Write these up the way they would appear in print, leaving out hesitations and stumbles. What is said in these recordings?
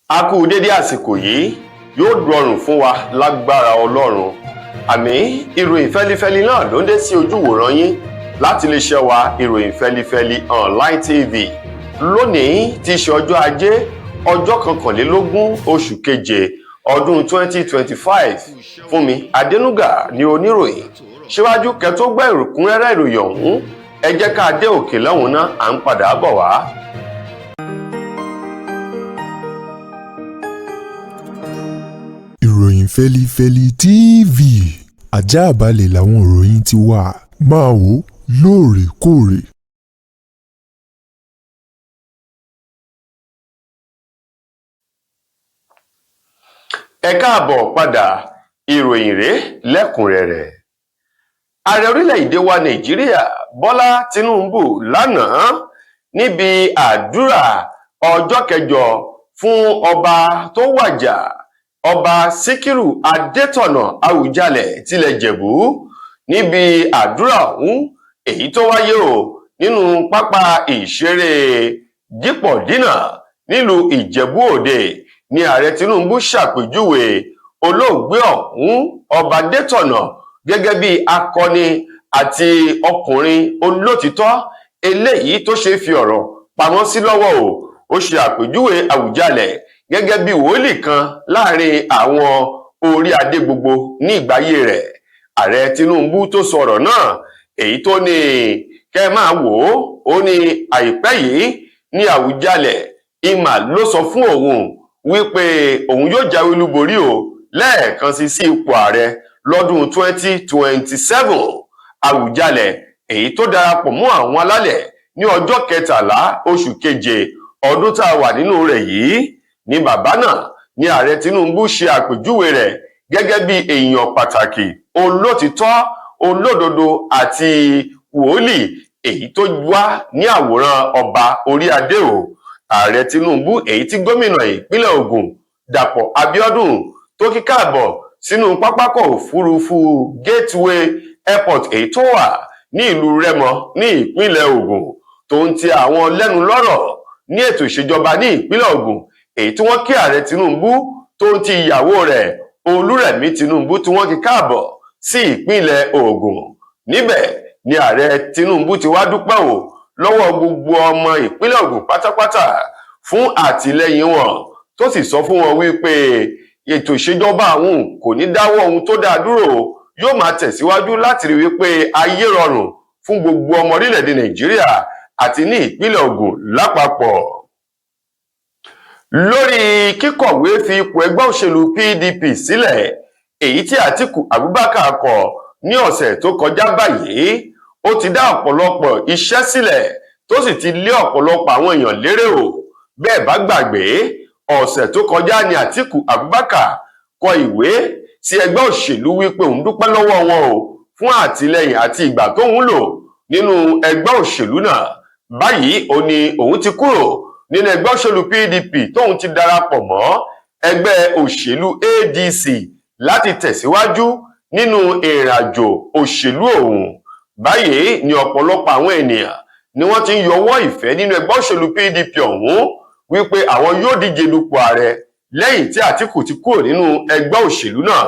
A kú dédé àsìkò yìí, yóò rọrùn fún wa lágbára Ọlọ́run. Àmín. Ìròyìn fẹ́lifẹ́li náà ló ń dé sí ojúwòran yín láti iléeṣẹ́ wa ìròyìn fẹ́lifẹ́li online TV. Lónìí tí í ṣe ọjọ́ Ajé, ọjọ́ 21 oṣù keje ọdún 2025. Fúnmi Adénúgà ni oníròyìn. Síwájú kẹ́ tó gbọ́ ẹ̀kúnrẹ́rẹ́ ìròyìn ọ̀hún, ẹ jẹ́ ká dé òkè lọ́hùn náà, à ń padà bọ̀ wá. Ìròyìn fẹ́lifẹ́li TV, àjààbálẹ̀ làwọn ìròyìn ti wà, máa wò lóòrèkóòrè. Ẹ káàbọ̀ padà, ìròyìn rèé lẹ́kùnrẹ́rẹ́. Ààrẹ orílẹ̀-èdè wa Nàìjíríà Bọ́lá Tinubu lánàá níbi àdúrà ọjọ́ kẹjọ fún ọba tó wàjà, Ọba Síkírù Adétọ̀nà Àwùjalẹ̀ tilẹ̀ Ìjẹ̀bú, níbi àdúrà ọ̀hún èyí tó wáyé nínú pápá ìṣeré Dípọ̀dínà nílùú Ìjẹ̀bú Òde, ni ààrẹ Tinubu ṣàpèjúwe olóògbé ọ̀hún Ọba Adétọ̀nà gẹ́gẹ́ bí akọni àti ọkùnrin olótìtọ́ eléyìí tó ṣe fi ọ̀rọ̀ pamọ́ sí lọ́wọ́ ó ṣe àpèjúwe Àwùjalẹ̀ gẹ́gẹ́ bí wòlíì kan láàrin àwọn orí adé gbogbo ní ìgbáyé rẹ̀. Ààrẹ Tinubu tó sọ̀rọ̀ náà, èyí tó ní kẹ́ máa wò ó ní àìpẹ́ yìí ní Àwùjalẹ̀ ìmà ló sọ fún òun wípé òun yóò jáwé olúborí lẹ́ẹ̀kan sí ipò ààrẹ lọ́dún 2027. Àwùjalẹ̀ èyí tó darapọ̀ mọ́ àwọn alálẹ̀ ní ọjọ́ 13 oṣù keje ọdún tá a wà nínú rẹ̀ yìí, ní bàbá náà ní ààrẹ Tinubu ṣe àpèjúwe rẹ̀ gẹ́gẹ́ bí èèyàn pàtàkì, olótìtọ́, olódodo àti wòlíì èyí tó wá ní àwòrán ọba orí adé. Ààrẹ Tinubu èyí tí gómìnà ìpínlẹ̀ Ògùn Dàpọ̀ Abíọ́dún tó kí káàbọ̀ sínú pápákọ̀ òfurufú Gateway Airport èyí tó wà ní ìlú Rẹ́mọ ní ìpínlẹ̀ Ògùn, tó ń ti àwọn lẹ́nu lọ́rọ̀ ní ètò ìṣèjọba ní ìpínlẹ̀ Ògùn èyí tí wọ́n kí ààrẹ Tinubu tó ń ti ìyàwó rẹ̀ Olúrẹ̀mí Tinubu tí wọ́n kí káàbọ̀ sí ìpínlẹ̀ Ògùn. Níbẹ̀ ni ààrẹ Tinubu ti wá dúpẹ́ lọ́wọ́ gbogbo ọmọ ìpínlẹ̀ Ògùn pátápátá fún àtìlẹ́yìn wọn, tó sì sọ fún wọn wípé ètò ìṣèjọba àwọn kò ní dáwọ́ ohun tó dáa dúró, yóò máa tẹ̀síwájú láti rí wípé ayé rọrùn fún gbogbo ọmọ orílẹ̀-èdè Nàìjíríà àti ní ìpínlẹ̀ Ògùn lápapọ̀. Lórí kíkọ̀wé fi ipò ẹgbẹ́ òṣèlú PDP sílẹ̀, èyí tí Àtíkù Abubakar kọ̀ ní ọ̀sẹ̀ tó kọjá báyìí, ó ti dá ọ̀pọ̀lọpọ̀ iṣẹ́ sílẹ̀ tó sì ti lé ọ̀pọ̀lọpọ̀ àwọn èèyàn lérè. Bẹ́ẹ̀ bá gbàgbé, ọ̀sẹ̀ tó kọjá ni Àtíkù Abubakar kọ ìwé sí ẹgbẹ́ òṣèlú wípé òun dúpẹ́ lọ́wọ́ wọn fún àtìlẹ́yìn àti ìgbà tóun lò nínú ẹgbẹ́ òṣèlú náà. Báyìí ó ní òun ti kúrò nínú ẹgbẹ́ òṣèlú PDP tóun ti darapọ̀ mọ́ ẹgbẹ́ òṣèlú ADC láti tẹ̀síwájú nínú ìrìnàjò òṣèlú òun. Báyìí ni ọ̀pọ̀lọpọ̀ àwọn ènìyàn ni wọ́n ti ń yọwọ́ ìfẹ́ nínú ẹgbẹ́ òṣèlú PDP ọ̀hún wípé àwọn yóò díje dupò ààrẹ lẹ́yìn tí Àtíkù ti kúrò nínú ẹgbẹ́ òṣèlú náà.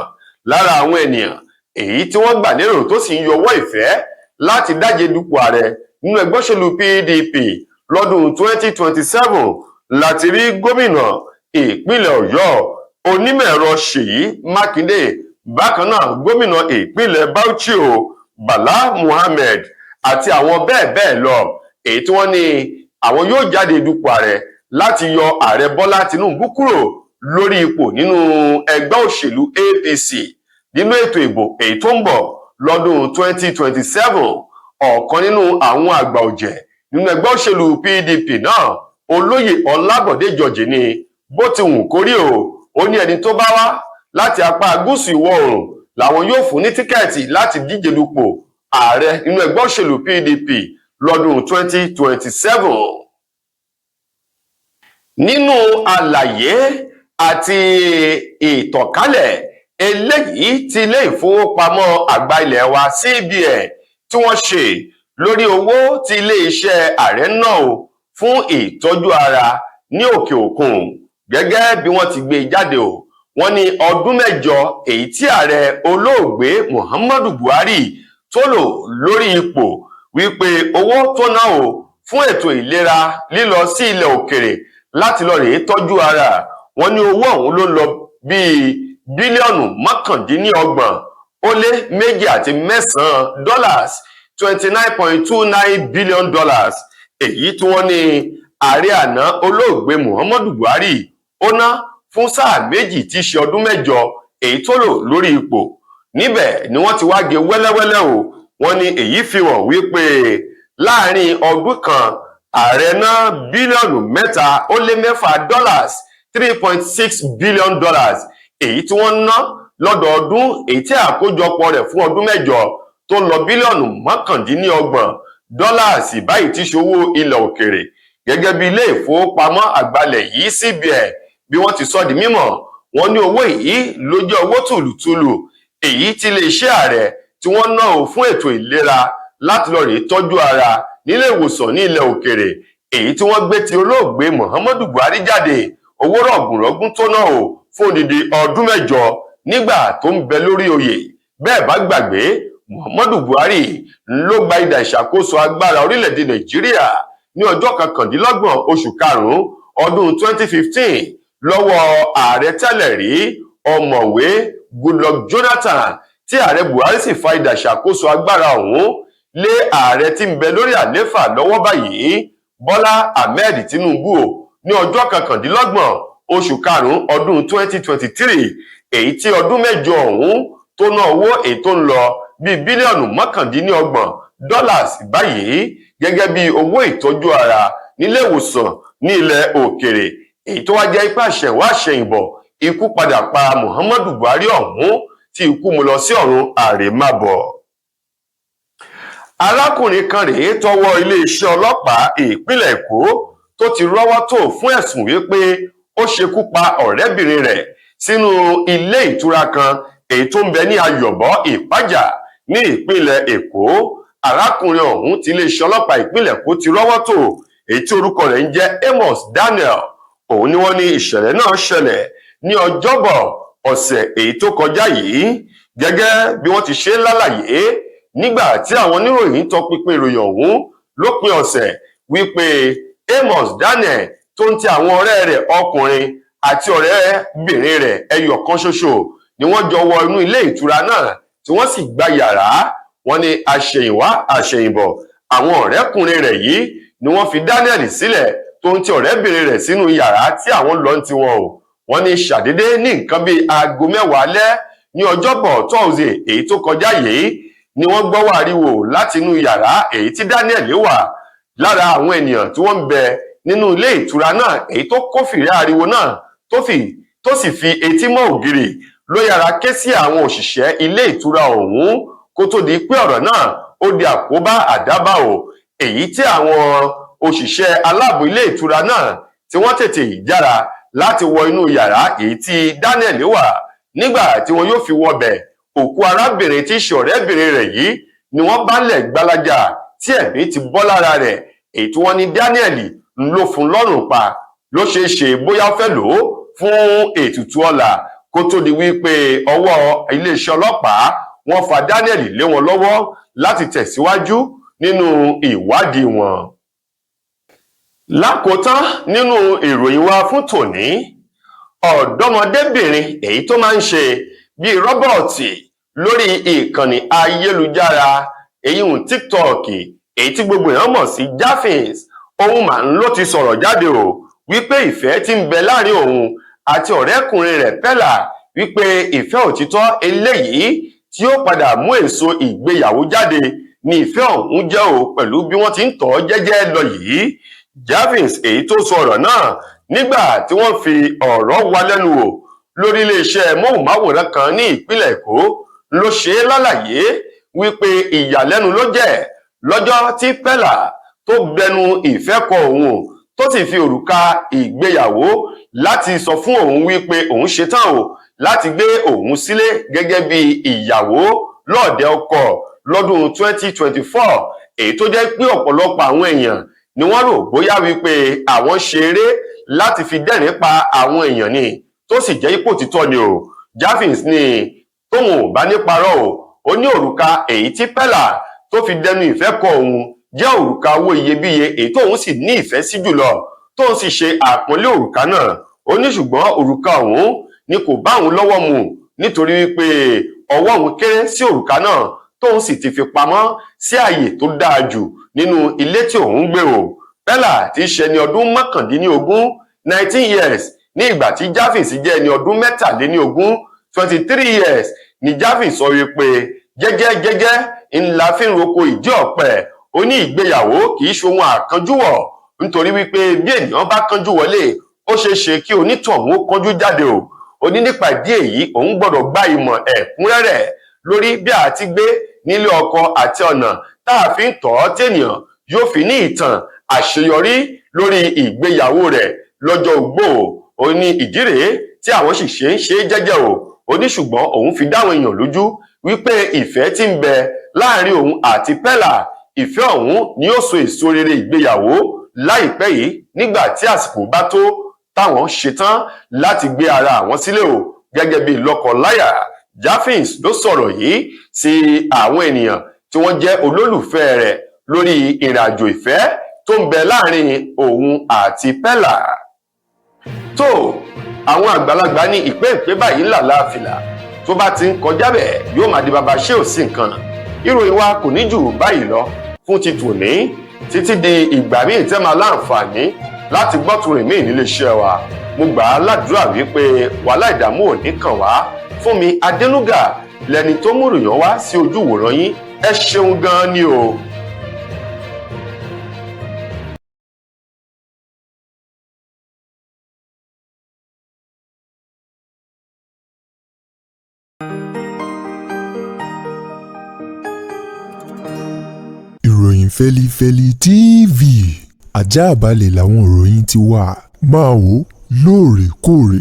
Lára àwọn ènìyàn èyí tí wọ́n gbà lérò tó sì ń yọwọ́ ìfẹ́ láti díje dupò ààrẹ nínú ẹgbẹ́ òṣèlú PDP lọ́dún 2027 láti rí gómìnà ìpínlẹ̀ Ọ̀yọ́ onímọ̀-ẹ̀rọ Ṣèyí Mákindé, bákan náà gómìnà ìpínlẹ̀ Bauchi Bala Muhammed àti àwọn bẹ́ẹ̀ bẹ́ẹ̀ lọ, èyí tí wọ́n ní àwọn yóò jáde dupò ààrẹ láti yọ ààrẹ Bọ́lá Tinubu kúrò lórí ipò nínú ẹgbẹ́ òṣèlú APC nínú ètò ìbò èyí tó ń bọ̀ lọ́dún 2027. Ọ̀kan nínú àwọn àgbà ọ̀jẹ̀ nínú ẹgbẹ́ òṣèlú PDP náà, Olóyè Ọlábọ̀dé George, ní bó ti wù kórí ó ní ẹni tó bá wá láti apá gúúsù ìwọ̀ oòrùn làwọn yóò fún ní tíkẹ́ẹ̀tì láti díje dupò ààrẹ nínú ẹgbẹ́ òṣèlú PDP lọ́dún 2027. Nínú àlàyé àti ìtànkálẹ̀ eléyìí tí ilé ìfowópamọ́ àgbà ilẹ̀ wa CBN tí wọ́n ṣe lórí owó tí ilé iṣẹ́ ààrẹ náà fún ìtọ́jú ara ní òkè òkun, gẹ́gẹ́ bí wọ́n ti gbé jáde o. Wọ́n ní ọdún mẹ́jọ èyí tí ààrẹ olóògbé Muhammadu Buhari tó lò lórí ipò, wípé owó tó ná o fún ètò ìlera lílọ sí ilẹ̀ òkèrè láti lọ rèé tọ́jú ara, wọ́n ní owó ọ̀hún ló lọ bíi bílíọ̀nù mọ́kàndínlọ́gbọ̀n ó lé méjì àti mẹ́sàn-án dollars, $29.29 billion, èyí tí wọ́n ní ààrẹ àná olóògbé Muhammadu Buhari ó ná fún sáà méjì tí í ṣe ọdún mẹ́jọ èyí tó lò lórí ipò. Níbẹ̀ ni wọ́n ti wá gé wẹ́lẹ́wẹ́lẹ́ o. Wọ́n ní èyí fi hàn wípé láàrin ọdún kan ààrẹ ná bílíọ̀nù $3.6 billion, $3.6 billion, èyí tí wọ́n ná lọ́dọọdún, èyí tí àkójọpọ̀ rẹ̀ fún ọdún mẹ́jọ tó ń lọ bílíọ̀nù mọ́kàndínlọ́gbọ̀n dọ́làsì báyìí tí ṣòwò ilẹ̀ òkèrè. Gẹ́gẹ́ bí ilé ìfowópamọ́ àgbàlẹ̀ yìí CBN bí wọ́n ti sọ di mímọ̀, wọ́n ní owó yìí ló jẹ́ owó tùlùtùlù èyí tí iléeṣẹ́ ààrẹ tí wọ́n ná o fún ètò ìlera láti lọ rèé tọ́jú ara nílé ìwòsàn ní ilẹ̀ òkèrè, èyí tí wọ́n gbé ti olóògbé Muhammadu Buhari jáde, owó rọ̀gùnrọ̀gùn tó ná o fún odidi ọdún mẹ́jọ nígbà tó ń bẹ lórí oyè. Bẹ́ẹ̀ bá gbàgbé, Muhammadu Buhari ló gba idà ìṣàkóso agbára orílẹ̀-èdè Nàìjíríà ní ọjọ́ 29 oṣù karùn-ún ọdún 2015 lọ́wọ́ ààrẹ tẹ́lẹ̀ rí ọ̀mọ̀wé Goodluck Jonathan, tí ààrẹ Buhari sì fa idà ìṣàkóso agbára ọ̀hún lé ààrẹ tí ń bẹ lórí àléfà lọ́wọ́ báyìí Bọ́lá Ahmed Tinubu ní ọjọ́ 29 oṣù karùn-ún ọdún 2023, èyí tí ọdún mẹ́jọ ọ̀hún tó ná owó èyí tó ń lọ bíi bílíọ̀nù mọ́kàndínlọ́gbọ̀n dollars báyìí gẹ́gẹ́ bí owó ìtọ́jú ara nílé ìwòsàn ní ilẹ̀ òkèrè, èyí tó wá jẹ́ ipá àṣẹ̀wá àṣẹ̀yìnbọ̀ ikú padà pa Muhammadu Buhari ọ̀hún tí ikú mú lọ sí ọ̀run àrèmábọ̀. Arákùnrin kan rèé tọwọ́ iléeṣẹ́ ọlọ́pàá ìpínlẹ̀ Èkó tó ti rọ́wọ́ tó fún ẹ̀sùn wípé ó ṣekú pa ọ̀rẹ́bìnrin rẹ̀ sínú ilé ìtura kan èyí tó ń bẹ ní Ayọ̀bọ̀ Ìpájà ní ìpínlẹ̀ Èkó. Arákùnrin ọ̀hún tí iléeṣẹ́ ọlọ́pàá ìpínlẹ̀ Èkó ti rọ́wọ́ tó, èyí tí orúkọ rẹ̀ ń jẹ́ Amos Daniel. Òun ni wọ́n ní ìṣẹ̀lẹ̀ náà ṣẹlẹ̀ ní ọjọ́bọ̀ ọ̀sẹ̀ èyí tó kọjá yìí, gẹ́gẹ́ bí wọ́n ti ṣe lálàyé nígbà tí àwọn oníròyìn tọpinpin ìròyìn ọ̀hún lópin ọ̀sẹ̀, wípé Amos Daniel tó ń ti àwọn ọ̀rẹ́ rẹ̀ ọkùnrin àti ọ̀rẹ́bìnrin rẹ̀ ẹyọ kan ṣoṣo ni wọ́n jọ wọ inú ilé ìtura náà tí wọ́n sì gba yàrá. Wọ́n ní àṣẹ̀yìnwá àṣẹ̀yìnbọ̀ àwọn ọ̀rẹ́kùnrin rẹ̀ yìí ni wọ́n fi Daniel sílẹ̀ tó ń ti ọ̀rẹ́bìnrin rẹ̀ sínú yàrá tí àwọn lọ ń tiwọn o. Wọ́n ní ṣàdédé ní nǹkan bíi aago 10 alẹ́ ní ọjọ́bọ̀ Thursday èyí tó kọjá yìí ni wọ́n gbọ́ ariwo láti inú yàrá èyí tí Daniel wà. Lára àwọn ènìyàn tí wọ́n ń bẹ nínú ilé ìtura náà èyí tó kófìrí ariwo náà tó sì fi etí mọ́ ògiri ló yára ké sí àwọn òṣìṣẹ́ ilé ìtura ọ̀hún kó tó di pé ọ̀rọ̀ náà ó di àkóbá àdábà o, èyí tí àwọn òṣìṣẹ́ aláàbò ilé ìtura náà tí wọ́n tètè yára láti wọ inú yàrá èyí tí Daniel wà. Nígbà tí wọn yóò fi wọbẹ̀, òkú arábìnrin tí í ṣe ọ̀rẹ́bìnrin rẹ̀ yìí ni wọ́n bá lẹ̀ gbalaja tí ẹ̀mí ti bọ́ lára rẹ̀, èyí tí wọ́n ní Daniel ń lò fún lọ́rùn pa. Ló ṣeé ṣe bóyá fẹ́ lò ó fún ètùtù ọlà kó tó di wípé ọwọ́ iléeṣẹ́ ọlọ́pàá wọ́n fa Daniel lé wọn lọ́wọ́ láti tẹ̀síwájú nínú ìwádìí wọn. Lákòótán nínú ìròyìn wa fún tòní, ọ̀dọ́mọdébìnrin èyí tó máa ń ṣe bíi rọ́bọ̀tì lórí ìkànnì ayélujára èyíhùn TikTok èyí tí gbogbo èèyàn mọ̀ sí Japhins, òun mà ń ló ti sọ̀rọ̀ jáde o wípé ìfẹ́ tí ń bẹ láàrin òun àti ọ̀rẹ́kùnrin rẹ̀ Pella, wípé ìfẹ́ òtítọ́ eléyìí tí ó padà mú èso ìgbéyàwó jáde ní ìfẹ́ ọ̀hún jẹ́ o pẹ̀lú bí wọ́n ti ń tọ́ jẹ́jẹ́ lọ yìí. Japhins èyí tó sọ ọ̀rọ̀ náà nígbà tí wọ́n fi ọ̀rọ̀ wá lẹ́nu wò lórí iléeṣẹ́ móhùnmáwòrán kan ní ìpínlẹ̀ Èkó ló ṣe é lálàyé wípé ìyàlẹ́nu ló jẹ́ lọ́jọ́ tí Pella tó bẹnu ìfẹ́ kọ òun tó sì fi òrùka ìgbéyàwó láti sọ fún òun wípé òun ṣetán o láti gbé òun sílé gẹ́gẹ́ bí ìyàwó lọ́ọ̀dẹ ọkọ lọ́dún 2024, èyí tó jẹ́ pé ọ̀pọ̀lọpọ̀ àwọn èèyàn ni wọ́n rò bóyá wípé àwọn ṣeré láti fi dẹ́rìn pa àwọn èèyàn ni tó sì jẹ́ ipò títọ́ ni o. Jafins ní tóun ò bá ní parọ́ o, ó ní òrùka èyí tí Pella tó fi dẹnu ìfẹ́ kọ òun jẹ́ òrùka owó iyebíye èyí tóun sì ní ìfẹ́ sí jùlọ, tóun sì ṣe àpọ́nlé òrùka náà. Ó ní ṣùgbọ́n òrùka òun ni kò bá òun lọ́wọ́ mu nítorí wípé ọwọ́ òun kéré sí òrùka náà tóun sì ti fi pamọ́ sí ààyè tó dáa jù nínú ilé tí òun gbé o. Pella tí í ṣe ẹni ọdún mọ́kàndínlógún 19 years ní ìgbà tí Jafins jẹ́ ẹni ọdún mẹ́tàléníogún 23 years ni Jafins sọ wípé jẹ́jẹ́ ńlá fi ń roko ìdí ọ̀pẹ. Ó ní ìgbéyàwó kì í ṣohun àkànjúwọ̀ nítorí wípé bí ènìyàn bá kánjú wọlé ó ṣeé ṣe kí onítọ̀hún ó kánjú jáde o. Ó ní nípa ìdí èyí òun gbọ́dọ̀ gba ìmọ̀ ẹ̀kúnrẹ́rẹ́ lórí bí a ti gbé nílé ọkọ àti ọ̀nà tá a fi ń tọ́ tí ènìyàn yóò fi ní ìtàn àṣeyọrí lórí ìgbéyàwó rẹ̀ lọ́jọ́ ogbó. Ó ní ìdí rèé tí àwọn sì ṣe ń ṣe jẹ́jẹ́ o. Ó ní ṣùgbọ́n òun fi dáwọn èèyàn lójú wípé ìfẹ́ tí ń bẹ láàrin òun àti Pella, ìfẹ́ ọ̀hún ni yóò so èso rere ìgbéyàwó láìpẹ́ yìí nígbà tí àsìkò bá tó táwọn ṣetán láti gbé ara àwọn sílẹ̀ o gẹ́gẹ́ bí lọ́kọ-láyà. Jafins ló sọ̀rọ̀ yìí sí àwọn ènìyàn tí wọ́n jẹ́ olólùfẹ́ rẹ̀ lórí ìrìnàjò ìfẹ́ tó ń bẹ láàrin òun àti Pella. Tó àwọn àgbàlagbà ní ìpé báyìí ńlá láàfìlà, tó bá ti ń kọjá bẹ́ẹ̀ yóò máa di baba ṣé ò sí nǹkan. Ìròyìn wa kò ní jù báyìí lọ fún ti tòní, títí di ìgbà míì tẹ́ máa láǹfààní láti gbọ́ tún rìn míì nílé iṣẹ́ wa. Mo gbà á ládùúrà wípé wàhálà ìdààmú ò ní kàn wá. Fúnmi Adénúgà lẹni tó mú ìròyìn wá sí ojú ìwòran yín. Ẹ ṣeun gan ni o. Ìròyìn Fẹ́lifẹ́li TV àjààbálẹ̀ làwọn ìròyìn ti wà. Máa wò lóòrèkóòrè.